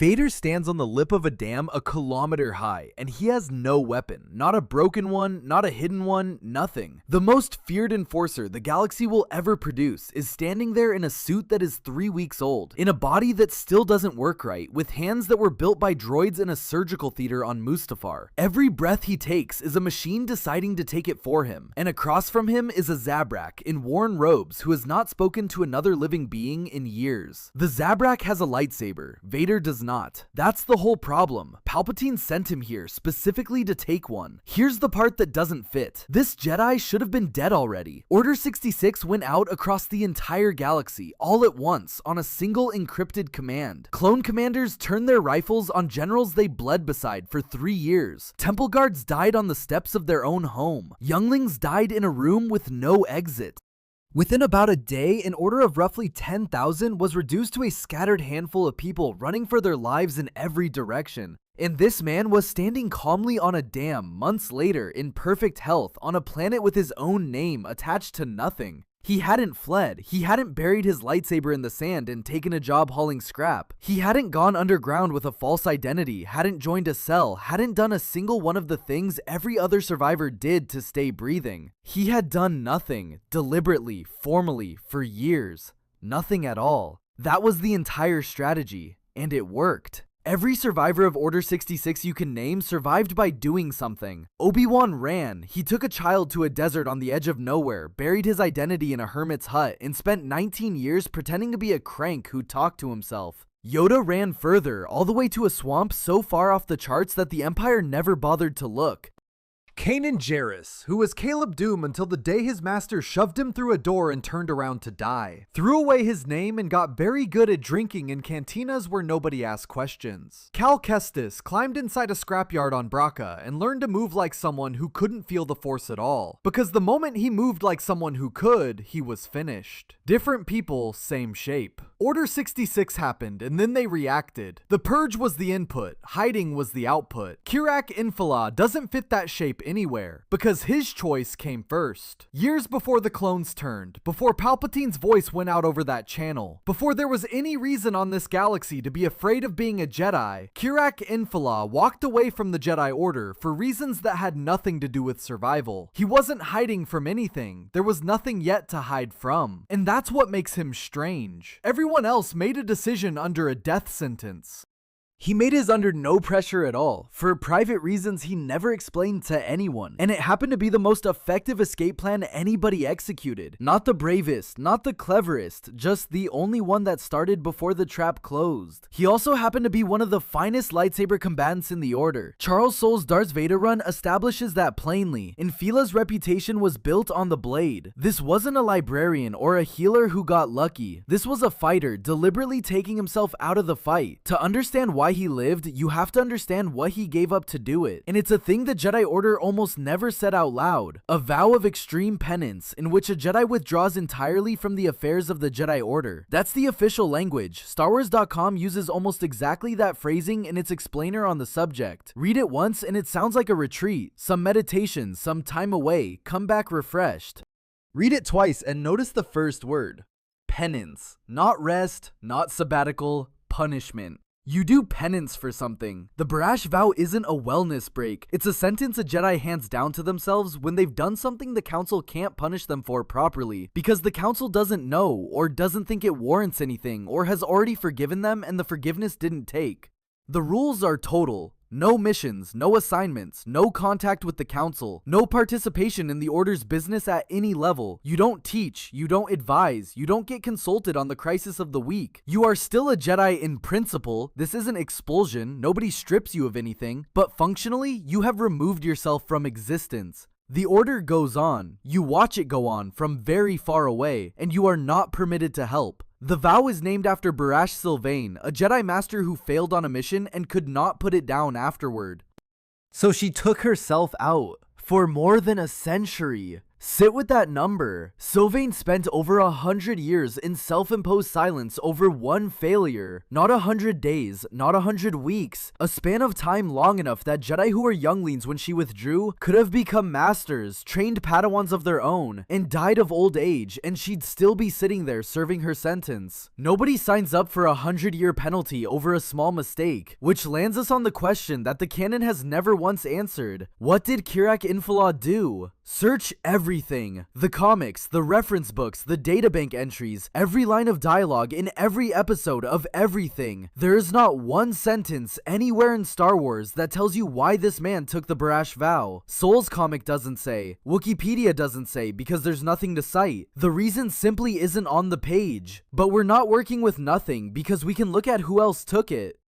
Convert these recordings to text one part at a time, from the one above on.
Vader stands on the lip of a dam a kilometer high, and he has no weapon. Not a broken one, not a hidden one, nothing. The most feared enforcer the galaxy will ever produce is standing there in a suit that is 3 weeks old, in a body that still doesn't work right, with hands that were built by droids in a surgical theater on Mustafar. Every breath he takes is a machine deciding to take it for him, and across from him is a Zabrak in worn robes who has not spoken to another living being in years. The Zabrak has a lightsaber, Vader does not. That's the whole problem. Palpatine sent him here specifically to take one. Here's the part that doesn't fit. This Jedi should have been dead already. Order 66 went out across the entire galaxy, all at once, on a single encrypted command. Clone commanders turned their rifles on generals they bled beside for 3 years. Temple guards died on the steps of their own home. Younglings died in a room with no exit. Within about a day, an order of roughly 10,000 was reduced to a scattered handful of people running for their lives in every direction. And this man was standing calmly on a dam months later in perfect health on a planet with his own name attached to nothing. He hadn't fled, he hadn't buried his lightsaber in the sand and taken a job hauling scrap. He hadn't gone underground with a false identity, hadn't joined a cell, hadn't done a single one of the things every other survivor did to stay breathing. He had done nothing, deliberately, formally, for years. Nothing at all. That was the entire strategy, and it worked. Every survivor of Order 66 you can name survived by doing something. Obi-Wan ran. He took a child to a desert on the edge of nowhere, buried his identity in a hermit's hut, and spent 19 years pretending to be a crank who talked to himself. Yoda ran further, all the way to a swamp so far off the charts that the Empire never bothered to look. Kanan Jarrus, who was Caleb Doom until the day his master shoved him through a door and turned around to die. Threw away his name and got very good at drinking in cantinas where nobody asked questions. Cal Kestis climbed inside a scrapyard on Braca and learned to move like someone who couldn't feel the Force at all. Because the moment he moved like someone who could, he was finished. Different people, same shape. Order 66 happened, and then they reacted. The Purge was the input, hiding was the output. Kirak Infala doesn't fit that shape anywhere, because his choice came first. Years before the clones turned, before Palpatine's voice went out over that channel, before there was any reason on this galaxy to be afraid of being a Jedi, Kirak Infala walked away from the Jedi Order for reasons that had nothing to do with survival. He wasn't hiding from anything, there was nothing yet to hide from, and that's what makes him strange. Everyone else made a decision under a death sentence. He made his under no pressure at all, for private reasons he never explained to anyone, and it happened to be the most effective escape plan anybody executed. Not the bravest, not the cleverest, just the only one that started before the trap closed. He also happened to be one of the finest lightsaber combatants in the Order. Charles Soule's Darth Vader run establishes that plainly. Infila's reputation was built on the blade. This wasn't a librarian or a healer who got lucky. This was a fighter deliberately taking himself out of the fight. To understand why he lived, you have to understand what he gave up to do it. And it's a thing the Jedi Order almost never said out loud. A vow of extreme penance, in which a Jedi withdraws entirely from the affairs of the Jedi Order. That's the official language. StarWars.com uses almost exactly that phrasing in its explainer on the subject. Read it once and it sounds like a retreat, some meditation, some time away, come back refreshed. Read it twice and notice the first word. Penance. Not rest, not sabbatical, punishment. You do penance for something. The Barash Vow isn't a wellness break. It's a sentence a Jedi hands down to themselves when they've done something the Council can't punish them for properly, because the Council doesn't know, or doesn't think it warrants anything, or has already forgiven them and the forgiveness didn't take. The rules are total. No missions, no assignments, no contact with the Council, no participation in the Order's business at any level. You don't teach, you don't advise, you don't get consulted on the crisis of the week. You are still a Jedi in principle. This isn't expulsion, nobody strips you of anything, but functionally, you have removed yourself from existence. The Order goes on, you watch it go on from very far away, and you are not permitted to help. The vow is named after Barash Sylvain, a Jedi Master who failed on a mission and could not put it down afterward. So she took herself out for more than a century. Sit with that number. Sylvain spent over 100 years in self-imposed silence over one failure. Not 100 days, not 100 weeks. A span of time long enough that Jedi who were younglings when she withdrew could have become masters, trained Padawans of their own, and died of old age, and she'd still be sitting there serving her sentence. Nobody signs up for a 100-year penalty over a small mistake, which lands us on the question that the canon has never once answered. What did Kirak Infala do? Search everything. The comics, the reference books, the databank entries, every line of dialogue in every episode of everything. There is not one sentence anywhere in Star Wars that tells you why this man took the Barash Vow. Soul's comic doesn't say. Wikipedia doesn't say because there's nothing to cite. The reason simply isn't on the page. But we're not working with nothing because we can look at who else took it.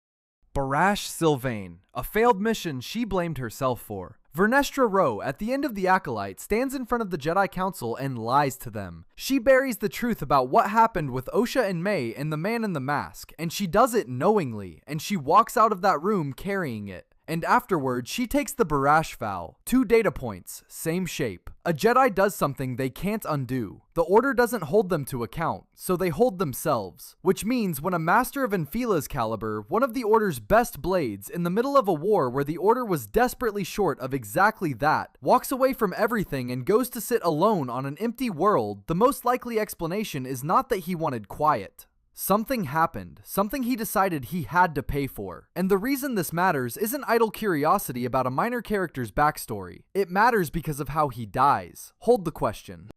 Barash Sylvain, a failed mission she blamed herself for. Vernestra Rwoh, at the end of the Acolyte, stands in front of the Jedi Council and lies to them. She buries the truth about what happened with Osha and May in The Man in the Mask, and she does it knowingly, and she walks out of that room carrying it. And afterward, she takes the Barash Vow. 2 data points, same shape. A Jedi does something they can't undo. The Order doesn't hold them to account, so they hold themselves. Which means when a Master of Infila's caliber, one of the Order's best blades, in the middle of a war where the Order was desperately short of exactly that, walks away from everything and goes to sit alone on an empty world, the most likely explanation is not that he wanted quiet. Something happened, something he decided he had to pay for. And the reason this matters isn't idle curiosity about a minor character's backstory. It matters because of how he dies. Hold the question.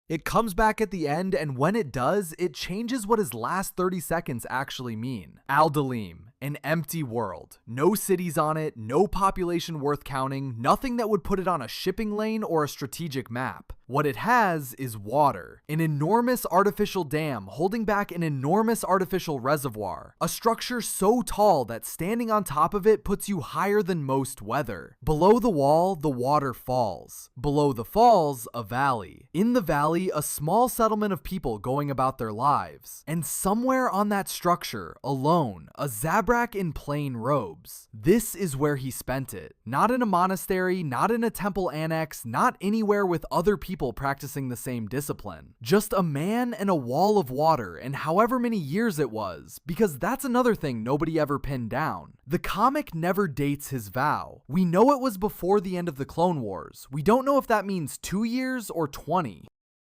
It comes back at the end, and when it does, it changes what his last 30 seconds actually mean. Aldalim, an empty world. No cities on it, no population worth counting, nothing that would put it on a shipping lane or a strategic map. What it has is water. An enormous artificial dam holding back an enormous artificial reservoir. A structure so tall that standing on top of it puts you higher than most weather. Below the wall, the water falls. Below the falls, a valley. In the valley, a small settlement of people going about their lives. And somewhere on that structure, alone, a Zabrak in plain robes. This is where he spent it. Not in a monastery, not in a temple annex, not anywhere with other people practicing the same discipline. Just a man and a wall of water, and however many years it was, because that's another thing nobody ever pinned down. The comic never dates his vow. We know it was before the end of the Clone Wars. We don't know if that means 2 years or 20.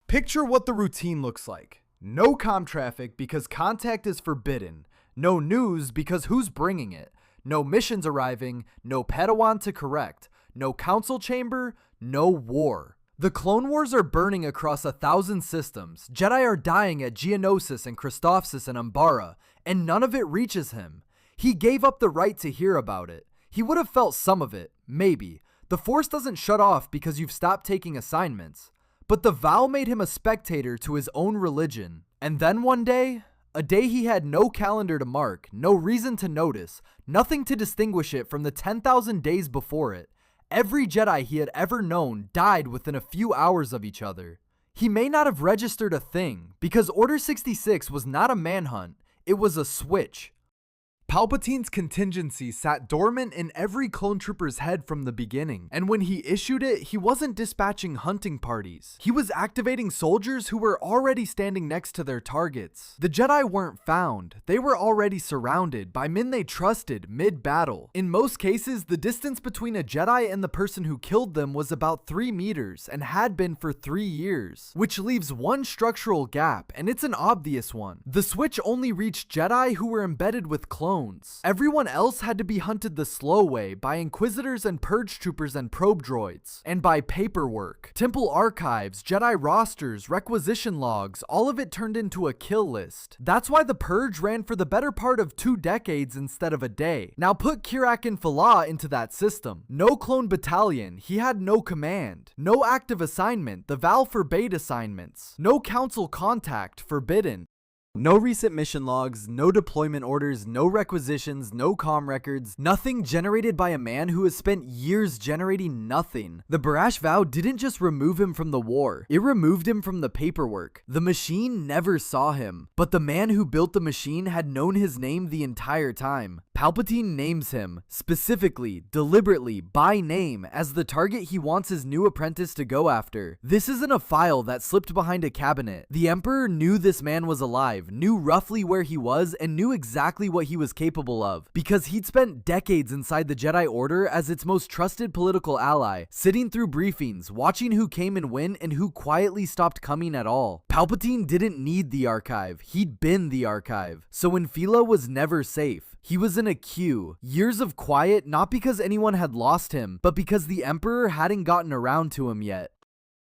Picture what the routine looks like. No comm traffic because contact is forbidden. No news because who's bringing it. No missions arriving, no Padawan to correct. No council chamber, no war. The Clone Wars are burning across 1,000 systems. Jedi are dying at Geonosis and Christophsis and Umbara, and none of it reaches him. He gave up the right to hear about it. He would have felt some of it, maybe. The Force doesn't shut off because you've stopped taking assignments. But the vow made him a spectator to his own religion. And then one day, a day he had no calendar to mark, no reason to notice, nothing to distinguish it from the 10,000 days before it. Every Jedi he had ever known died within a few hours of each other. He may not have registered a thing, because Order 66 was not a manhunt, it was a switch. Palpatine's contingency sat dormant in every clone trooper's head from the beginning, and when he issued it, he wasn't dispatching hunting parties. He was activating soldiers who were already standing next to their targets. The Jedi weren't found. They were already surrounded by men they trusted mid-battle. In most cases, the distance between a Jedi and the person who killed them was about 3 meters and had been for 3 years, which leaves one structural gap, and it's an obvious one. The switch only reached Jedi who were embedded with clones. Everyone else had to be hunted the slow way by Inquisitors and Purge Troopers and probe droids, and by paperwork. Temple archives, Jedi rosters, requisition logs, all of it turned into a kill list. That's why the Purge ran for the better part of 2 decades instead of a day. Now put Kirak Infala into that system. No clone battalion, he had no command. No active assignment, the Val forbade assignments. No council contact, forbidden. No recent mission logs, no deployment orders, no requisitions, no comm records, nothing generated by a man who has spent years generating nothing. The Barash Vow didn't just remove him from the war, it removed him from the paperwork. The machine never saw him, but the man who built the machine had known his name the entire time. Palpatine names him, specifically, deliberately, by name, as the target he wants his new apprentice to go after. This isn't a file that slipped behind a cabinet. The Emperor knew this man was alive, knew roughly where he was, and knew exactly what he was capable of, because he'd spent decades inside the Jedi Order as its most trusted political ally, sitting through briefings, watching who came and went and who quietly stopped coming at all. Palpatine didn't need the archive, he'd been the archive. So when Phila was never safe, he was in a queue. Years of quiet, not because anyone had lost him, but because the Emperor hadn't gotten around to him yet.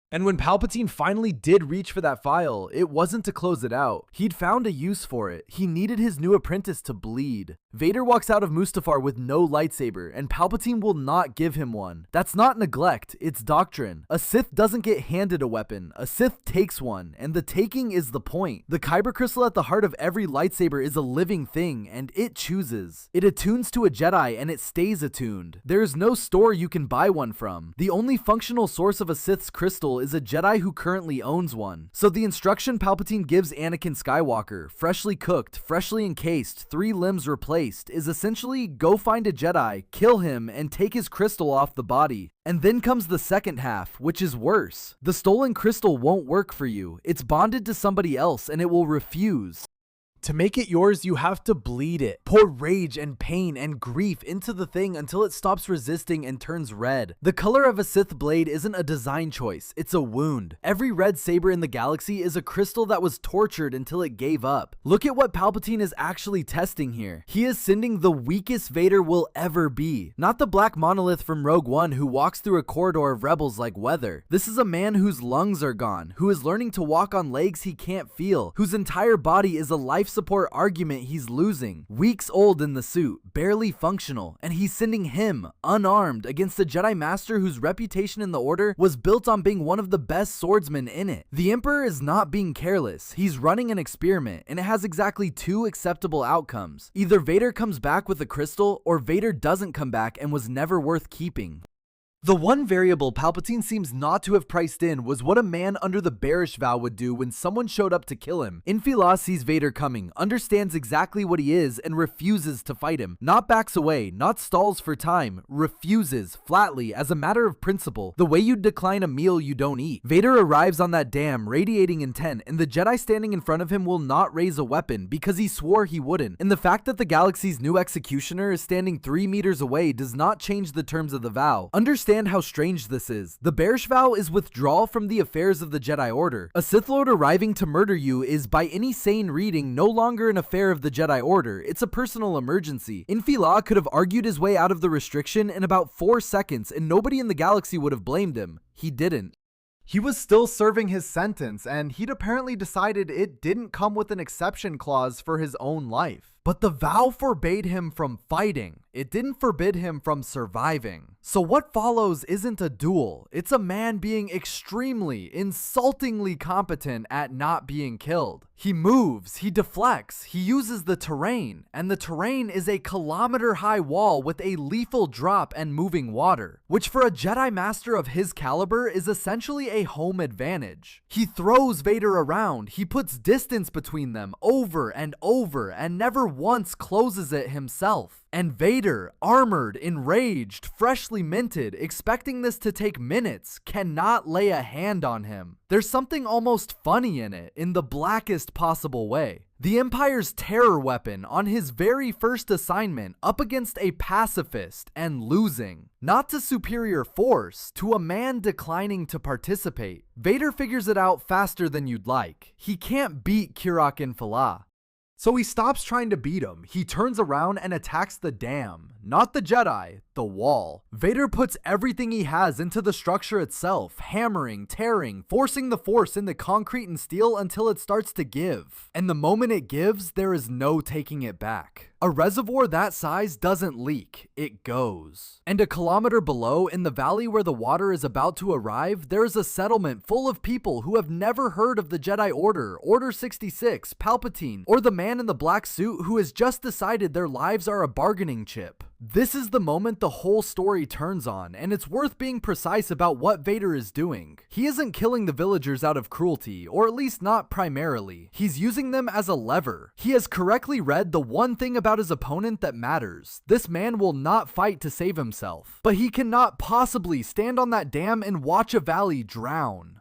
And when Palpatine finally did reach for that file, it wasn't to close it out. He'd found a use for it. He needed his new apprentice to bleed. Vader walks out of Mustafar with no lightsaber, and Palpatine will not give him one. That's not neglect, it's doctrine. A Sith doesn't get handed a weapon, a Sith takes one, and the taking is the point. The Kyber crystal at the heart of every lightsaber is a living thing, and it chooses. It attunes to a Jedi, and it stays attuned. There is no store you can buy one from. The only functional source of a Sith's crystal is a Jedi who currently owns one. So the instruction Palpatine gives Anakin Skywalker, freshly cooked, freshly encased, 3 limbs replaced, is essentially go find a Jedi, kill him, and take his crystal off the body. And then comes the second half, which is worse. The stolen crystal won't work for you. It's bonded to somebody else and it will refuse. To make it yours, you have to bleed it. Pour rage and pain and grief into the thing until it stops resisting and turns red. The color of a Sith blade isn't a design choice, it's a wound. Every red saber in the galaxy is a crystal that was tortured until it gave up. Look at what Palpatine is actually testing here. He is sending the weakest Vader will ever be. Not the black monolith from Rogue One who walks through a corridor of rebels like weather. This is a man whose lungs are gone, who is learning to walk on legs he can't feel, whose entire body is a life support argument he's losing. Weeks old in the suit, barely functional, and he's sending him, unarmed, against a Jedi Master whose reputation in the Order was built on being one of the best swordsmen in it. The Emperor is not being careless, he's running an experiment, and it has exactly 2 acceptable outcomes. Either Vader comes back with a crystal, or Vader doesn't come back and was never worth keeping. The one variable Palpatine seems not to have priced in was what a man under the Barash Vow would do when someone showed up to kill him. Infila sees Vader coming, understands exactly what he is, and refuses to fight him. Not backs away, not stalls for time, refuses, flatly, as a matter of principle, the way you'd decline a meal you don't eat. Vader arrives on that dam, radiating intent, and the Jedi standing in front of him will not raise a weapon, because he swore he wouldn't. And the fact that the galaxy's new executioner is standing 3 meters away does not change the terms of the vow. Understand how strange this is. The Barash Vow is withdrawal from the affairs of the Jedi Order. A Sith Lord arriving to murder you is, by any sane reading, no longer an affair of the Jedi Order. It's a personal emergency. Infila could have argued his way out of the restriction in about 4 seconds, and nobody in the galaxy would have blamed him. He didn't. He was still serving his sentence, and he'd apparently decided it didn't come with an exception clause for his own life. But the vow forbade him from fighting. It didn't forbid him from surviving. So what follows isn't a duel. It's a man being extremely, insultingly competent at not being killed. He moves, he deflects, he uses the terrain, and the terrain is a kilometer-high wall with a lethal drop and moving water, which for a Jedi Master of his caliber is essentially a home advantage. He throws Vader around, he puts distance between them over and over, and never once closes it himself. And Vader, armored, enraged, freshly minted, expecting this to take minutes, cannot lay a hand on him. There's something almost funny in it, in the blackest possible way. The Empire's terror weapon on his very first assignment up against a pacifist and losing. Not to superior force, to a man declining to participate. Vader figures it out faster than you'd like. He can't beat Kirak Infala. So he stops trying to beat him. He turns around and attacks the dam. Not the Jedi, the wall. Vader puts everything he has into the structure itself, hammering, tearing, forcing the Force into concrete and steel until it starts to give. And the moment it gives, there is no taking it back. A reservoir that size doesn't leak, it goes. And a kilometer below, in the valley where the water is about to arrive, there is a settlement full of people who have never heard of the Jedi Order, Order 66, Palpatine, or the man in the black suit who has just decided their lives are a bargaining chip. This is the moment the whole story turns on, and it's worth being precise about what Vader is doing. He isn't killing the villagers out of cruelty, or at least not primarily. He's using them as a lever. He has correctly read the one thing about his opponent that matters. This man will not fight to save himself, but he cannot possibly stand on that dam and watch a valley drown.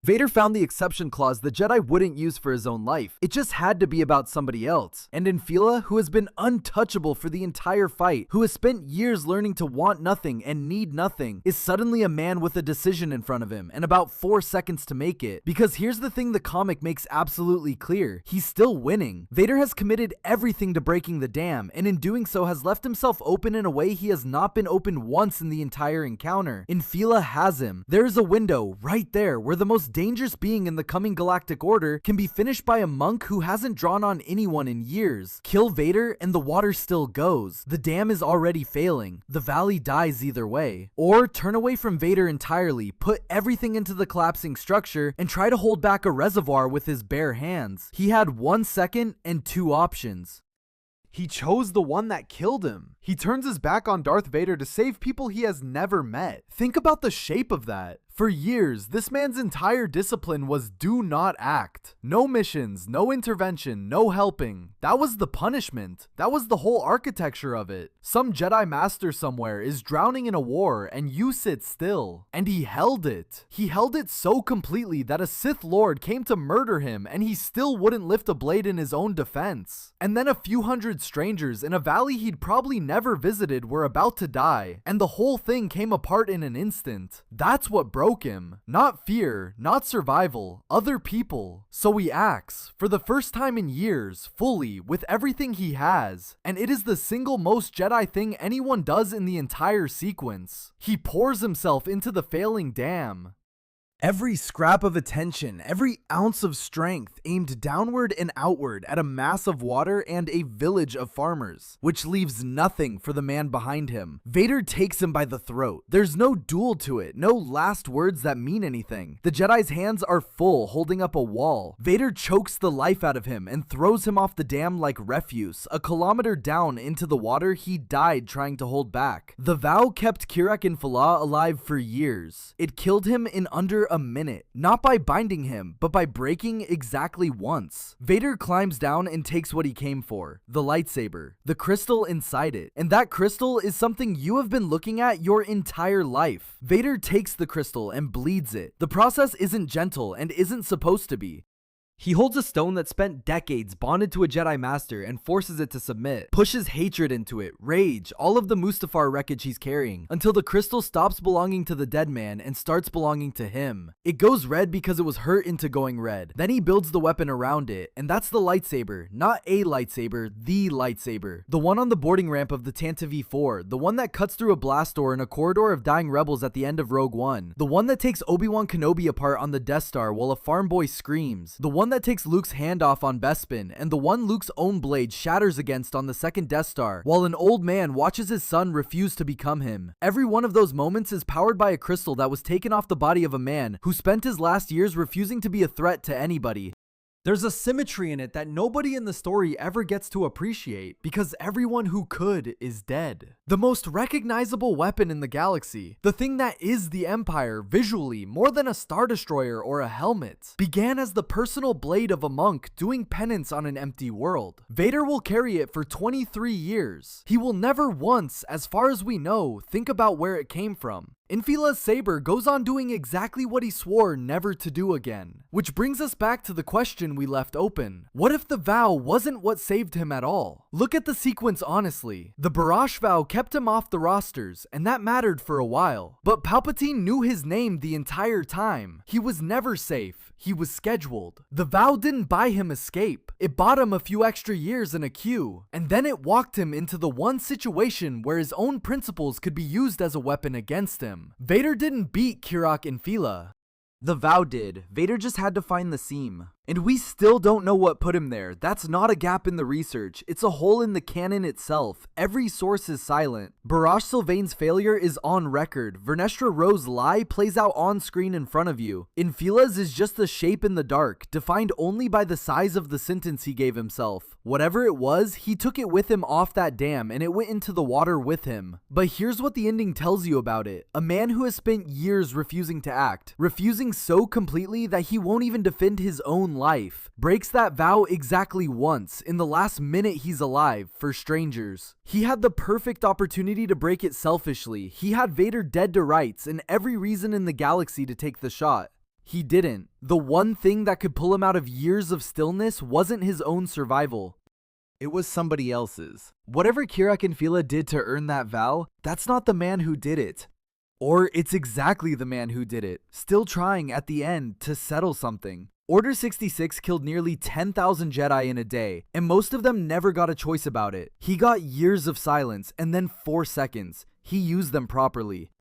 Vader found the exception clause the Jedi wouldn't use for his own life. It just had to be about somebody else. And Infila, who has been untouchable for the entire fight, who has spent years learning to want nothing and need nothing, is suddenly a man with a decision in front of him and about 4 seconds to make it. Because here's the thing the comic makes absolutely clear. He's still winning. Vader has committed everything to breaking the dam, and in doing so has left himself open in a way he has not been open once in the entire encounter. Infila has him. There is a window right there where the most dangerous being in the coming galactic order can be finished by a monk who hasn't drawn on anyone in years. Kill Vader and the water still goes. The dam is already failing. The valley dies either way. Or turn away from Vader entirely, put everything into the collapsing structure, and try to hold back a reservoir with his bare hands. He had 1 second and 2 options. He chose the one that killed him. He turns his back on Darth Vader to save people he has never met. Think about the shape of that. For years, this man's entire discipline was do not act. No missions, no intervention, no helping. That was the punishment. That was the whole architecture of it. Some Jedi Master somewhere is drowning in a war and you sit still. And he held it. He held it so completely that a Sith Lord came to murder him and he still wouldn't lift a blade in his own defense. And then a few hundred strangers in a valley he'd probably never visited were about to die, and the whole thing came apart in an instant. That's what broke him. Not fear, not survival, other people. So he acts, for the first time in years, fully, with everything he has, and it is the single most Jedi thing anyone does in the entire sequence. He pours himself into the failing dam. Every scrap of attention, every ounce of strength aimed downward and outward at a mass of water and a village of farmers, which leaves nothing for the man behind him. Vader takes him by the throat. There's no duel to it, no last words that mean anything. The Jedi's hands are full, holding up a wall. Vader chokes the life out of him and throws him off the dam like refuse. A kilometer down into the water he died trying to hold back. The vow kept Kirak and Falah alive for years. It killed him in under a minute, not by binding him, but by breaking exactly once. Vader climbs down and takes what he came for, the lightsaber, the crystal inside it, and that crystal is something you have been looking at your entire life. Vader takes the crystal and bleeds it. The process isn't gentle and isn't supposed to be. He holds a stone that spent decades bonded to a Jedi Master and forces it to submit, pushes hatred into it, rage, all of the Mustafar wreckage he's carrying, until the crystal stops belonging to the dead man and starts belonging to him. It goes red because it was hurt into going red. Then he builds the weapon around it, and that's the lightsaber. Not a lightsaber, the lightsaber. The one on the boarding ramp of the Tantive V4, the one that cuts through a blast door in a corridor of dying rebels at the end of Rogue One, the one that takes Obi-Wan Kenobi apart on the Death Star while a farm boy screams, the one that takes Luke's hand off on Bespin, and the one Luke's own blade shatters against on the second Death Star, while an old man watches his son refuse to become him. Every one of those moments is powered by a crystal that was taken off the body of a man who spent his last years refusing to be a threat to anybody. There's a symmetry in it that nobody in the story ever gets to appreciate, because everyone who could is dead. The most recognizable weapon in the galaxy, the thing that is the Empire visually more than a Star Destroyer or a helmet, began as the personal blade of a monk doing penance on an empty world. Vader will carry it for 23 years. He will never once, as far as we know, think about where it came from. Infila's saber goes on doing exactly what he swore never to do again. Which brings us back to the question we left open. What if the vow wasn't what saved him at all? Look at the sequence honestly. The Barash Vow kept him off the rosters, and that mattered for a while. But Palpatine knew his name the entire time. He was never safe. He was scheduled. The vow didn't buy him escape. It bought him a few extra years in a queue. And then it walked him into the one situation where his own principles could be used as a weapon against him. Vader didn't beat Kirak Infila. The vow did. Vader just had to find the seam. And we still don't know what put him there. That's not a gap in the research. It's a hole in the canon itself. Every source is silent. Barash Sylvain's failure is on record. Vernestra Row's lie plays out on screen in front of you. Infila's is just a shape in the dark, defined only by the size of the sentence he gave himself. Whatever it was, he took it with him off that dam and it went into the water with him. But here's what the ending tells you about it. A man who has spent years refusing to act, refusing so completely that he won't even defend his own life, breaks that vow exactly once in the last minute he's alive for strangers. He had the perfect opportunity to break it selfishly. He had Vader dead to rights and every reason in the galaxy to take the shot. He didn't. The one thing that could pull him out of years of stillness wasn't his own survival. It was somebody else's. Whatever Kirak and Fila did to earn that vow, that's not the man who did it. Or it's exactly the man who did it, still trying at the end to settle something. Order 66 killed nearly 10,000 Jedi in a day, and most of them never got a choice about it. He got years of silence and then 4 seconds. He used them properly.